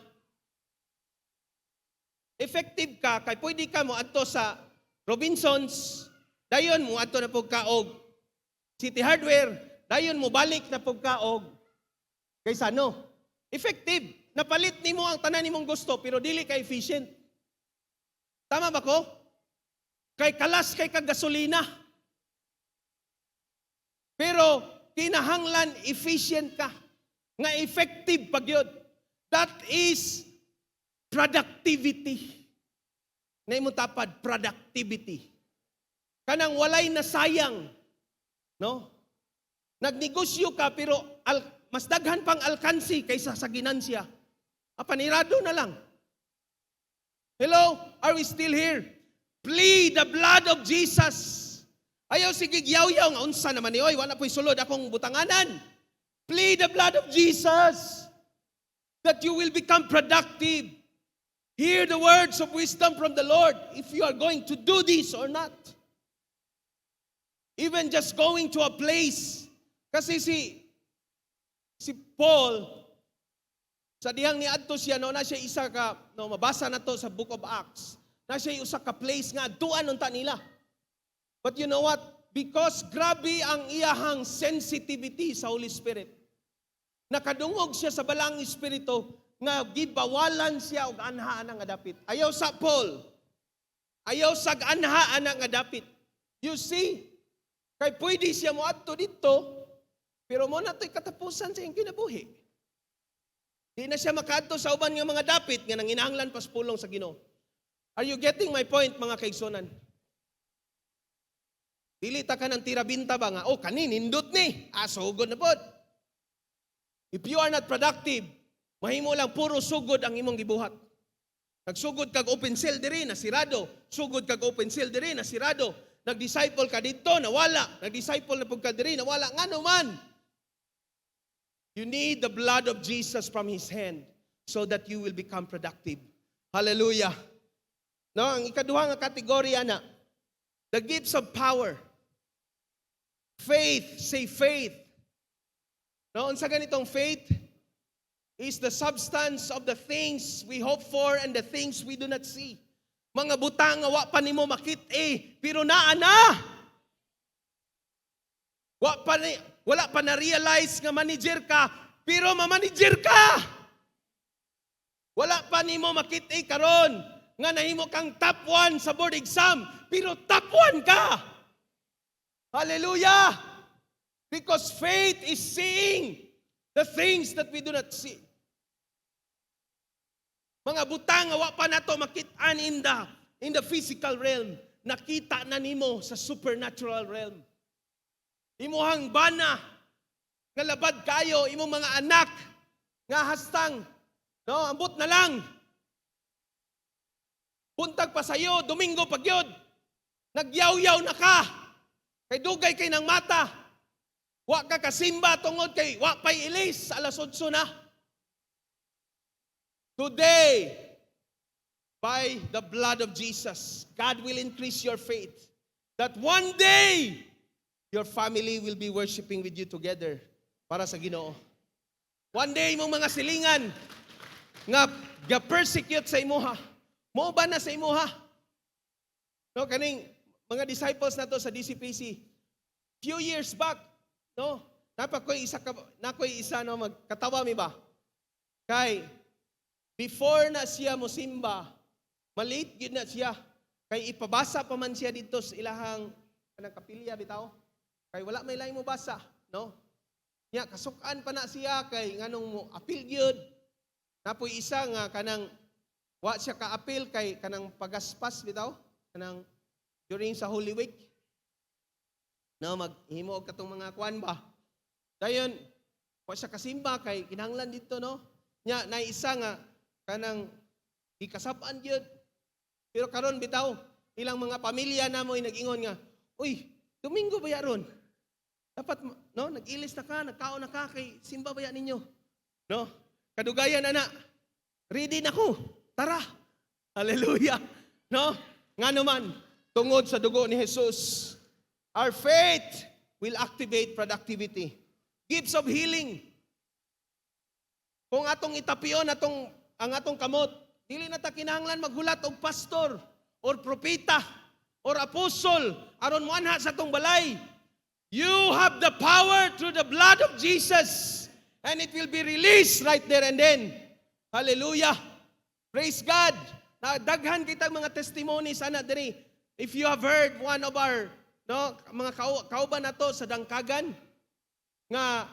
Effective ka kay pwede ka mo adto sa Robinsons. Dayon mo adto na pug ka og City Hardware, dayon mo balik na pagkaog kaysa no. Effective. Napalit nimo ang tanan nimong gusto pero dili ka efficient. Tama ba ko? Kay kalas kay kag gasolina. Pero kinahanglan efficient ka. Nga effective pag yun. That is productivity. Na imong tapad, productivity. Kanang walay na sayang. No? Nagnegosyo ka pero mas daghan pang alkansi kaysa sa ginansya. Apanirado na lang. Hello? Are we still here? Plead the blood of Jesus. Ayaw sige yaw-yaw nga unsa naman ni oy wala po'y sulod akong butanganan. Plead the blood of Jesus that you will become productive. Hear the words of wisdom from the Lord if you are going to do this or not. Even just going to a place. Kasi si Paul, sa dihang ni adto siya, no, na siya isa ka, no, mabasa na to sa Book of Acts, na siya usa ka place nga, adtuan unta nila. But you know what? Because grabe ang iyahang sensitivity sa Holy Spirit. Nakadungog siya sa balang espiritu, nga gibawalan siya og anhaan nga dapit. Ayaw sa Paul. Ayaw sa anhaan nga dapit. You see, kay pwede siya mo adto dito, pero mo na to'y katapusan sa iyang kinabuhi. Di na siya makaadto sa uban nga mga dapit nga nanginahanglan pas pulong sa Ginoo. Are you getting my point, mga kaigsunan? Dili ta ka ng tirabinta ba nga, kani nindot ni, sugod na pod. If you are not productive, mahimo lang puro sugod ang imong gibuhat. Nagsugod kag open cell diri na sirado, sugod kag open cell diri na sirado. Nag-disciple ka dito, nawala. Nag-disciple na pagka diri, nawala. Nga naman. You need the blood of Jesus from His hand so that you will become productive. Hallelujah. No, ang ikaduha nga kategorya na, the gifts of power. Faith, say faith. No, unsa ganitong faith is the substance of the things we hope for and the things we do not see. Mga butang nga wa pa nimo makit pero naa na. Wala pa na-realize nga manager ka, pero ma-manager ka. Wala pa nimo makit karon nga nahimo kang top 1 sa board exam, pero top 1 ka. Hallelujah! Because faith is seeing the things that we do not see. Mga butang nga wa pa nato makit-an in the physical realm, nakita na nimo sa supernatural realm. Imuhang bana nga labad kayo, imong mga anak nga hastang no, ambot na lang. Buntag pa sayo, Domingo pagyod. Nagyaw-yaw na ka. Kay dugay kay ng mata. Wa ka kasimba tungod kay wa pay ilis alas 8 na. Today, by the blood of Jesus, God will increase your faith. That one day, your family will be worshiping with you together para sa Ginoo. One day, mong mga silingan nga ga-persecute sa imuha. Mo ba na sa imuha? No, kaning mga disciples na to sa DCPC, few years back, no, nakoy isa no magkatawa mi ba? Kay before na siya mosimba, maliit gid na siya. Kay ipabasa pa man siya dito sa ilahang kanang kapilya bitaw. Kay wala may lain mo basa, no? Nya kasukan pa na siya kay nganong mo apil gyud. Napoy isa nga kanang wa siya ka-apil kay kanang pagaspas bitaw, kanang during sa Holy Week. No, maghimo og katong mga kuan ba. Dayon, wa siya kasimba kay kinahanglan dito, no? Nya na isa nga kanang ikasap-an gyud. Pero karon bitaw, ilang mga pamilya namoy nag-ingon nga, uy, Domingo ba yaron? Dapat no, nag-ilis na ka, nagkaon na ka kay simba ba ya ninyo? No? Kadugayan na. Ready na ko. Tara. Hallelujah. No? Nga naman, tungod sa dugo ni Jesus, our faith will activate productivity. Gifts of healing. Kung atong itapion ang atong kamot, dili na ta kinahanglan maghulat og pastor or propeta or apostle aron moanha sa atong balay. You have the power through the blood of Jesus and it will be released right there and then. Hallelujah. Praise God. Daghan kitang mga testimonies ana diri. If you have heard one of our mga kauban nato sa Dangkagan nga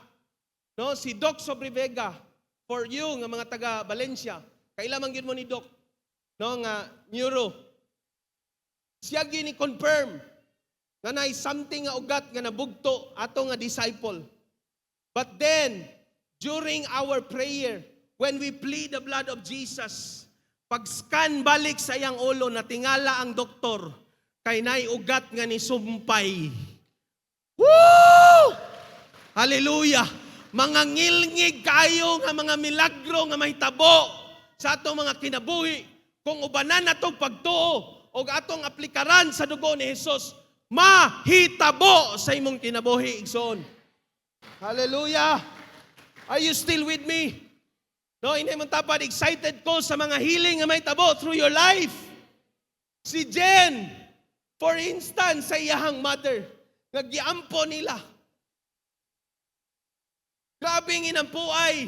si Doc Sobrevega, for you nga mga taga Valencia, kailangan gyud mo ni Doc nga neuro. Siya gini confirm nga nay something nga ugat nga nabugto ato nga disciple. But then during our prayer, when we plead the blood of Jesus, pag-scan balik sa iyang ulo, natingala ang doktor, kay nay ugat nga ni sumpay. Woo! Hallelujah! Mga ngilngig kayo nga mga milagro nga mahitabo sa atong mga kinabuhi. Kung ubanan natong pagtuo o atong aplikaran sa dugo ni Jesus, mahitabo sa imong kinabuhi, igsoon. Hallelujah! Are you still with me? No, hindi man tapad, excited ko sa mga healing nga may tabo through your life. Si Jen, for instance, sa iyahang mother, nagyampo nila. Grabing inampuay.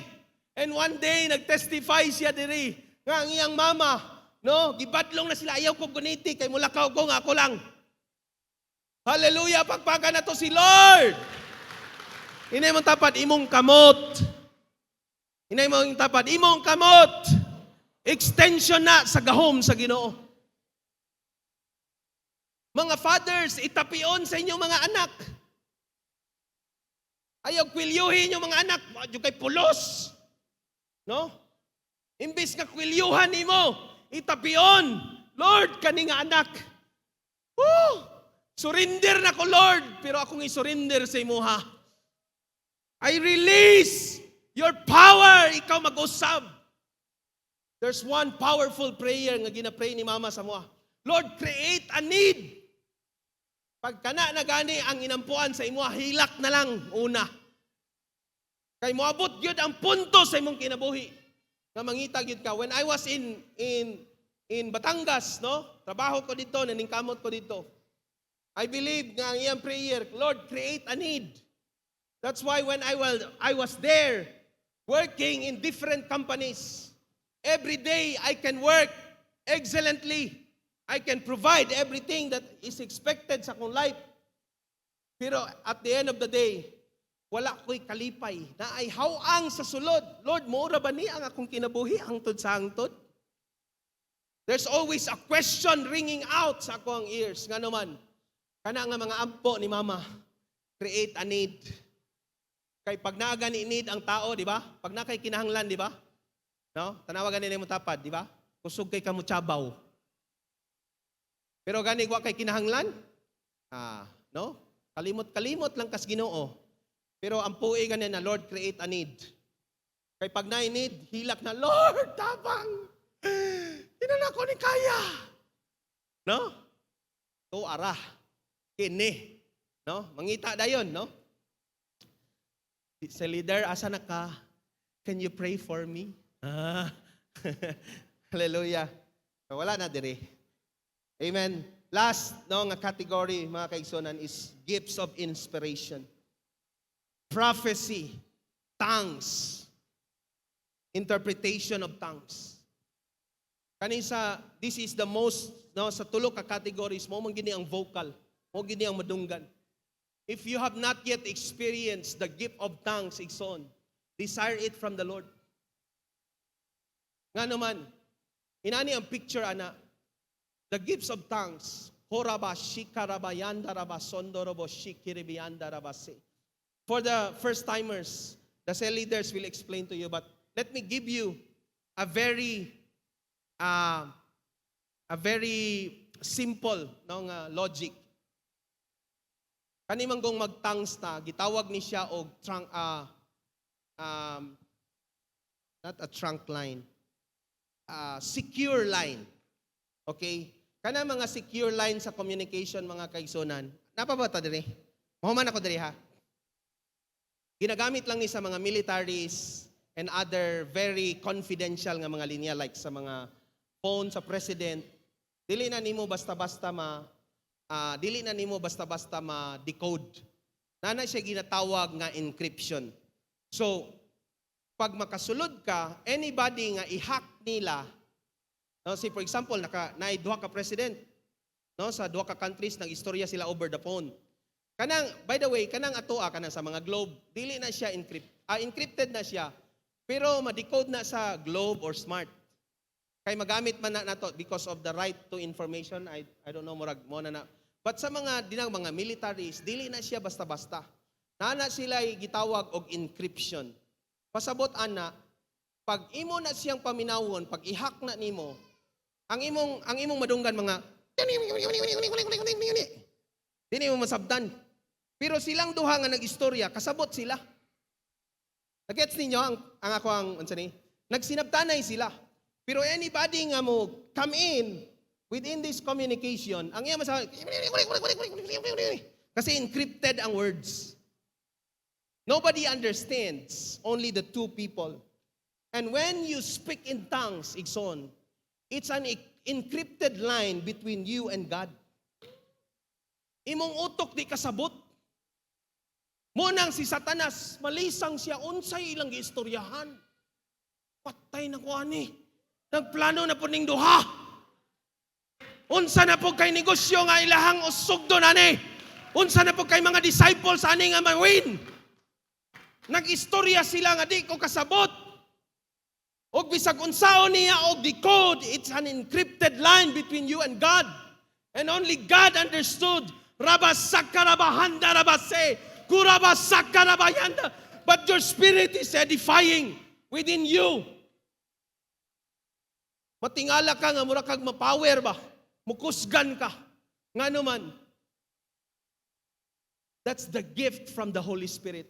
And one day, nagtestify siya diri, nga ang iyang mama, gibadlong na sila, ayaw ko guniti, kay mulakaw ko nga ako lang. Hallelujah, pagpaga na to si Lord. Hindi man tapad, imong kamot. Inay mo yung tapad, imong kamot, extension na sa gahom sa Ginoo. Mga fathers, itapion sa inyong mga anak. Ayaw kwilyuhin yung mga anak, yung kay pulos. No? Imbis nga kwilyuhan nimo, itapion, Lord, kani nga anak. Woo! Surrender na ko, Lord, pero akong isurrender sa imuha. I release your power, ikaw mag-usab. There's one powerful prayer nga ginapray ni Mama sa moa. Lord, create a need. Pag kana na gani ang inampuan sa imo, hilak na lang una. Kay moabot gyud ang punto sa imong kinabuhi. Nga mangita gyud ka. When I was in Batangas, no? Trabaho ko dito, naningkamot ko dito. I believe nga ang iyang prayer, Lord, create a need. That's why when I was there, working in different companies, every day I can work excellently. I can provide everything that is expected sa akong life. Pero at the end of the day, wala ko'y kalipay na ay hawang sa sulod. Lord, mura ba ni ang akong kinabuhi hangtod sa hangtod? There's always a question ringing out sa akong ears. Nga naman, kana nga mga ampo ni Mama, create a need. Kay pag naaga ni need ang tao, di ba? Pag na kay kinahanglan, di ba? No? Tanawagan nila mo tapad, di ba? Kusog kay kamutsabaw. Pero gani wa kay kinahanglan? No? Kalimot-kalimot lang kas Ginoo. Pero ang puwi gani na Lord create a need. Kay pag na-need, hilak na Lord, tabang. Hindi na ako ni kaya. No? To ara. Kini. No? Mangita dayon, no? Sa leader, asa na ka? Can you pray for me? Hallelujah. Wala na dire. Amen. Last no nga category mga kaigsunan is gifts of inspiration. Prophecy, tongues, interpretation of tongues. Kanisa, this is the most no sa tulo ka categories mo man gini ang vocal, mo gini ang madunggan. If you have not yet experienced the gift of tongues, igsoon, desire it from the Lord. Nga naman, inani ang picture ana. The gifts of tongues. For the first timers, the cell leaders will explain to you, but let me give you a very simple logic. Kani man gong mag-tongues na, gitawag ni siya og not a trunk line, secure line. Okay? Kana mga secure line sa communication mga kaigsunan. Napabata dire? Mahuman ako dire ha. Ginagamit lang ni sa mga militaries and other very confidential nga mga linya like sa mga phone sa president. Dili na nimo basta-basta ma-decode. Nana siya ginatawag nga encryption. So, pag makasulod ka, anybody nga i-hack nila. No, say for example, duha ka president, no, sa duha ka countries nang istorya sila over the phone. Kanang by the way, kanang atoa kanang sa mga globe, dili na siya encrypted na siya. Pero ma-decode na sa globe or smart. Kay magamit man na nato because of the right to information, I don't know murag mo na. But sa mga militaries, dili na siya basta-basta. Nana sila gitawag og encryption. Pasabot ana, pag imo na siyang paminawon, pag i-hack na nimo, ang imong madunggan mga dili mo masabtan. Pero silang duha nga nag-istorya, kasabot sila. Nagets ninyo ang ako ang nagsinabtanay sila. Pero anybody nga mo come in within this communication, ang iya masabi kasi encrypted ang words. Nobody understands, only the two people. And when you speak in tongues, igsoon, it's an encrypted line between you and God. Imong utok di kasabot. Munang si Satanas, malisang siya, unsay ilang giistoryahan. Patay na ko ani. Nagplano na po ning duha. Unsa na po kay negosyo nga ilahang usugdo na ni. Unsa na po kay mga disciples ani nga mawin. Nag-istorya sila nga di ko kasabot. Og bisag unsaon niya og decode, it's an encrypted line between you and God. And only God understood. Rabasakkarabahanda rabase, kurabasakarabayanda. But your spirit is edifying within you. Matingala ka nga mura kag mapower ba? Mukusgan ka. Ngano man? That's the gift from the Holy Spirit.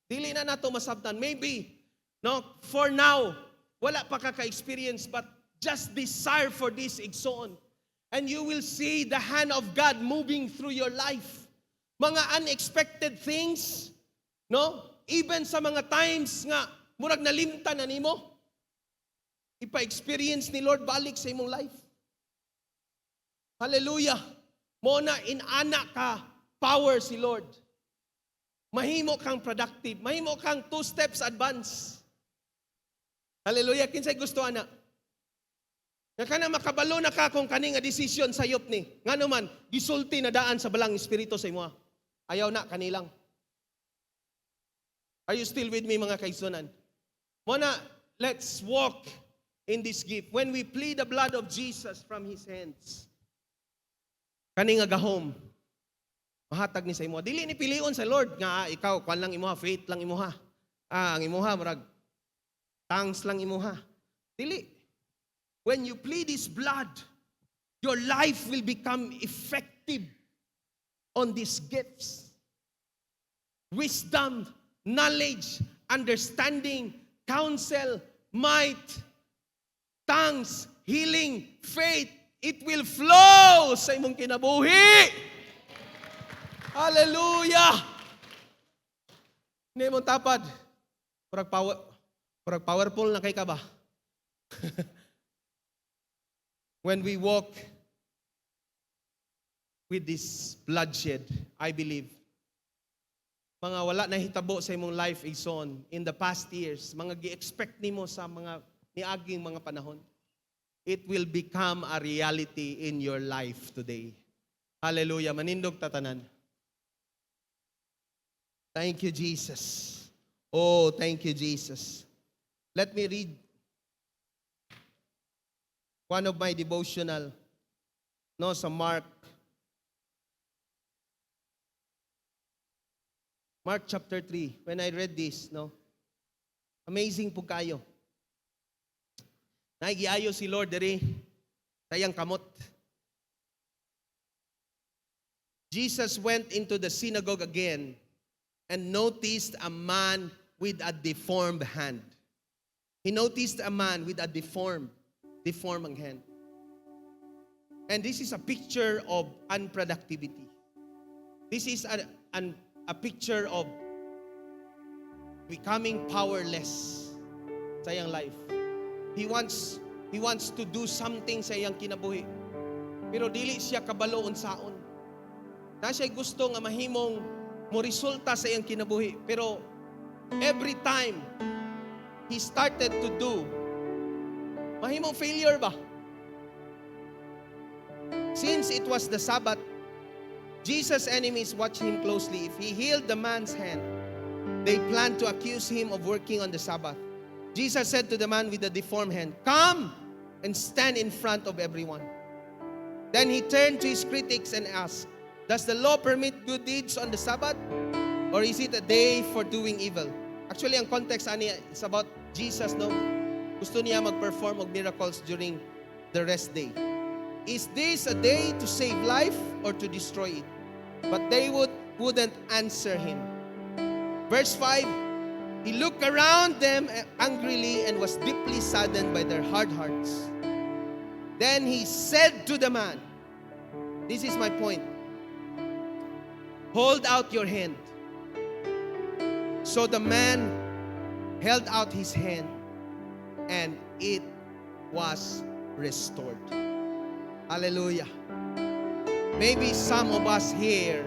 Dili na nato masabtan. Maybe, no, for now, wala pa ka ka-experience, but Just desire for this, igsoon. And you will see the hand of God moving through your life. Mga unexpected things, no? Even sa mga times nga, murag nalimtan na nimo, ipa-experience ni Lord balik sa imong life. Hallelujah. Mo na inana ka, power si Lord. Mahimo kang productive, mahimo kang 2 steps advance. Hallelujah. Kinsay gusto ana? Na kana makabalo na ka kung kani nga desisyon sayop ni. Ngano man gisulti na daan sa balang espiritu sa imo. Ayaw na kanilang. Are you still with me mga kaigsunan? Muna, let's walk in this gift. When we plead the blood of Jesus from His hands, kani nga gahom, mahatag ni sa imo. Dili ni pilion sa Lord nga ikaw kwan lang imuha, faith lang imuha. Ang imuha murag thanks lang imuha. Dili. When you plead His blood, your life will become effective on these gifts. Wisdom, knowledge, understanding, counsel, might, tongues, healing, faith, it will flow sa imong kinabuhi. Hallelujah! Hindi mong tapad. Parang powerful na kay ka ba? When we walk with this bloodshed, I believe, mga wala na hitabo sa imong life, igsoon, in the past years, mga gi-expect nimo sa mga niaging mga panahon, it will become a reality in your life today. Hallelujah. Manindog tatanan. Thank you, Jesus. Oh, thank you, Jesus. Let me read one of my devotional, no, sa Mark chapter 3. When I read this, no, amazing po kayo. Naigiayo si Lord diri sayang kamot. Jesus went into the synagogue again and noticed a man with a deformed hand. He noticed a man with a deformed ang hand. And this is a picture of unproductivity. This is a picture of becoming powerless sa iyang life. He wants to do something sa iyang kinabuhi. Pero dili siya kabalo unsaon. Na siya gusto nga mahimong mo resulta sa iyang kinabuhi. Pero every time he started to do, mahimong failure ba? Since it was the Sabbath, Jesus' enemies watched him closely. If he healed the man's hand, they planned to accuse him of working on the Sabbath. Jesus said to the man with the deformed hand, "Come and stand in front of everyone." Then he turned to his critics and asked, "Does the law permit good deeds on the Sabbath? Or is it a day for doing evil?" Actually, ang context ani is about Jesus, no? Gusto niya mag-perform of miracles during the rest day. Is this a day to save life or to destroy it? But they wouldn't answer him. Verse 5, he looked around them angrily and was deeply saddened by their hard hearts. Then he said to the man, this is my point, "Hold out your hand." So the man held out his hand, and it was restored. Hallelujah. Maybe some of us here